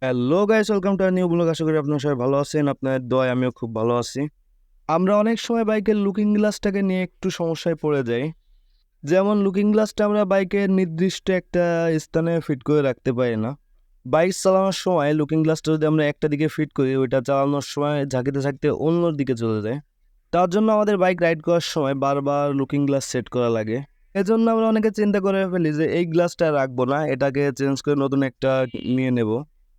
Hello guys, welcome to new blog. আশা করি আপনারা সবাই ভালো আছেন। আপনাদের দোয়ায় আমিও খুব ভালো আছি। আমরা অনেক সময় বাইকের লুকিং গ্লাসটাকে নিয়ে একটু সমস্যায় পড়ে যাই। যেমন লুকিং গ্লাসটা আমরা বাইকের নির্দিষ্ট একটা স্থানে ফিট করে রাখতে পারি না। বাইক চালানোর সময় লুকিং গ্লাসটা যদি আমরা একটা দিকে ফিট করি, ওইটা চালানোর সময় ঝাঁকিতে ঝাঁকিতে অন্য দিকে চলে যায়। তার জন্য আমাদের বাইক রাইড করার সময় বারবার লুকিং গ্লাস সেট করা লাগে। এজন্য আমরা অনেকে চিন্তা করে ফেলি যে এই গ্লাসটা রাখবো না, এটাকে চেঞ্জ করে নতুন একটা নিয়ে নেব।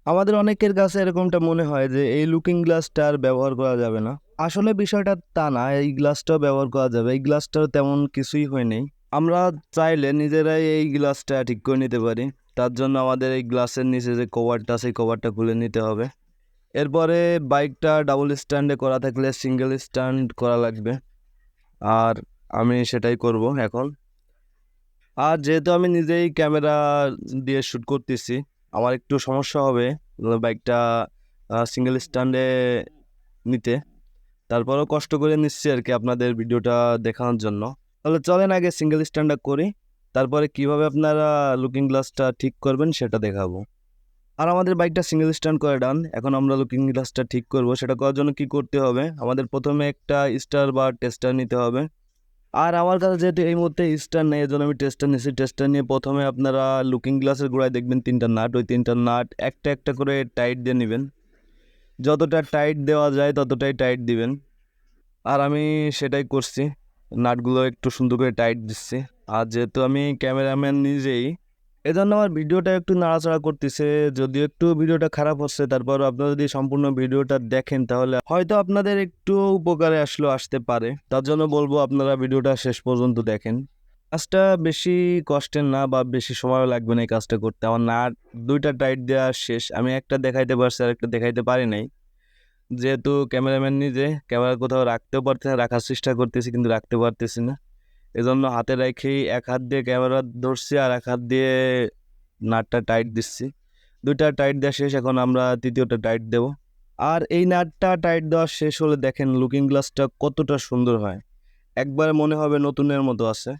আমাদের অনেকের কাছে এরকমটা মনে হয় যে এই লুকিং গ্লাসটা আর ব্যবহার করা যাবে না। আসলে বিষয়টা তা না, এই গ্লাসটাও ব্যবহার করা যাবে। এই গ্লাসটাও তেমন কিছুই হয়নি। আমরা চাইলে নিজেরাই এই গ্লাসটা ঠিক করে নিতে পারি। তার জন্য আমাদের এই গ্লাসের নিচে যে কভারটা, সেই কভারটা খুলে নিতে হবে। এরপরে বাইকটা ডাবল স্ট্যান্ডে করা থাকলে সিঙ্গেল স্ট্যান্ড করা লাগবে, আর আমি সেটাই করব এখন। আর যেহেতু আমি নিজেই ক্যামেরা দিয়ে শ্যুট করতেছি, আমার একটু সমস্যা হবে বাইকটা সিঙ্গেল স্ট্যান্ডে নিতে। তারপরেও কষ্ট করে নিচ্ছি আর কি আপনাদের ভিডিওটা দেখানোর জন্য। তাহলে চলেন আগে সিঙ্গেল স্ট্যান্ডটা করি, তারপরে কিভাবে আপনারা লুকিং গ্লাসটা ঠিক করবেন সেটা দেখাবো। আর আমাদের বাইকটা সিঙ্গেল স্ট্যান্ড করে ডান। এখন আমরা লুকিং গ্লাসটা ঠিক করব। সেটা করার জন্য কি করতে হবে, আমাদের প্রথমে একটা স্টার বা টেস্টার নিতে হবে। আর আমার কাছে যেহেতু এই মুহূর্তে স্টার নেই, এজন্য আমি টেস্টার নিয়েছি। টেস্টার নিয়ে প্রথমে আপনারা লুকিং গ্লাসের গোড়ায় দেখবেন তিনটা নাট, ওই তিনটা নাট একটা একটা করে টাইট দিয়ে নেবেন। যতটা টাইট দেওয়া যায় ততটাই টাইট দিবেন। আর আমি সেটাই করছি, নাটগুলো একটু সুন্দর করে টাইট দিচ্ছি। আর যেহেতু আমি ক্যামেরাম্যান নিজেই, এজন্য আমার ভিডিওটা একটু নাড়াচাড়া করতেছে। যদিও একটু ভিডিওটা খারাপ হচ্ছে, তারপর আপনারা যদি সম্পূর্ণ ভিডিওটা দেখেন তাহলে হয়তো আপনাদের একটু উপকারে আসতে পারে। তার জন্য বলবো আপনারা ভিডিওটা শেষ পর্যন্ত দেখেন। কাজটা বেশি কষ্টের না বা বেশি সময় লাগবে না এই কাজটা করতে। আমার নাট দুইটা টাইট দেওয়া শেষ। আমি একটা দেখাইতে পারছি আর একটা দেখাইতে পারি নাই, যেহেতু ক্যামেরাম্যান নিজে ক্যামেরা কোথাও রাখতেও পারতেছি না, রাখার চেষ্টা করতেছি কিন্তু রাখতে পারতেছি না। এজন্য হাতে রেখেই এক হাত দিয়ে ক্যামেরা ধরছি আর এক হাত দিয়ে নাটটা টাইট দিচ্ছি। দুইটা টাইট দেওয়া শেষ, এখন আমরা তৃতীয়টা টাইট দেব। আর এই নাটটা টাইট দেওয়া শেষ হলে দেখেন লুকিং গ্লাসটা কতটা সুন্দর হয়। একবার মনে হবে নতুনের মতো আছে।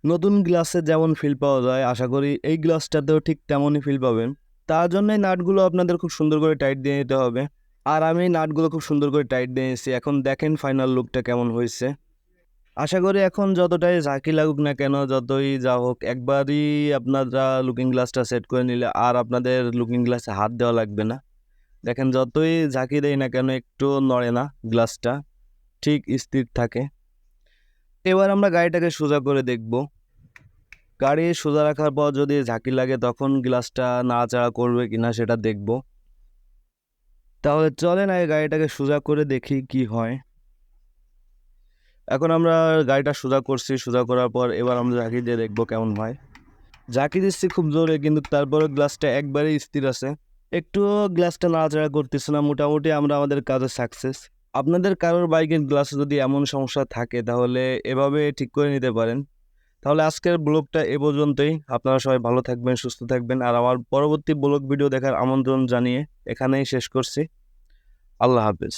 নতুন গ্লাসে যেমন ফিল পাওয়া যায়, আশা করি এই গ্লাসটাতেও ঠিক তেমনই ফিল পাবেন। তার জন্যই নাটগুলো আপনাদের খুব সুন্দর করে টাইট দিয়ে নিতে হবে। আর আমি নাটগুলো খুব সুন্দর করে টাইট দিয়ে নিয়েছি। এখন দেখেন ফাইনাল লুকটা কেমন হয়েছে। আশা করি এখন যতটাই ঝাঁকি লাগুক না কেন, যতই যা হোক, একবারই আপনারা লুকিং গ্লাসটা সেট করে নিলে আর আপনাদের লুকিং গ্লাসে হাত দেওয়া লাগবে না। দেখেন যতই ঝাঁকি দেয় না কেন একটু নড়ে না গ্লাসটা, ঠিক স্থির থাকে। এবার আমরা গাড়িটাকে সোজা করে দেখব। গাড়ি সোজা রাখার পর যদি ঝাঁকি লাগে তখন গ্লাসটা নাড়াচাড়া করবে কিনা সেটা দেখব। তাহলে চলেন আগে গাড়িটাকে সোজা করে দেখি কি হয়। এখন আমরা গাড়িটা সোজা করছি, সোজা করার পর এবার আমরা ঝাঁকি দিয়ে দেখবো কেমন হয়। ঝাঁকি দিচ্ছি খুব জোরে, কিন্তু তারপরে গ্লাসটা একবারেই স্থির আছে, একটুও গ্লাসটা নাড়াচাড়া করতেছে না। মোটামুটি আমরা আমাদের কাজে সাকসেস। আপনাদের কারোর বাইকের গ্লাসে যদি এমন সমস্যা থাকে তাহলে এভাবে ঠিক করে নিতে পারেন। তাহলে আজকের ব্লগটা এ পর্যন্তই। আপনারা সবাই ভালো থাকবেন, সুস্থ থাকবেন। আর আমার পরবর্তী ব্লগ ভিডিও দেখার আমন্ত্রণ জানিয়ে এখানেই শেষ করছি। আল্লাহ হাফেজ।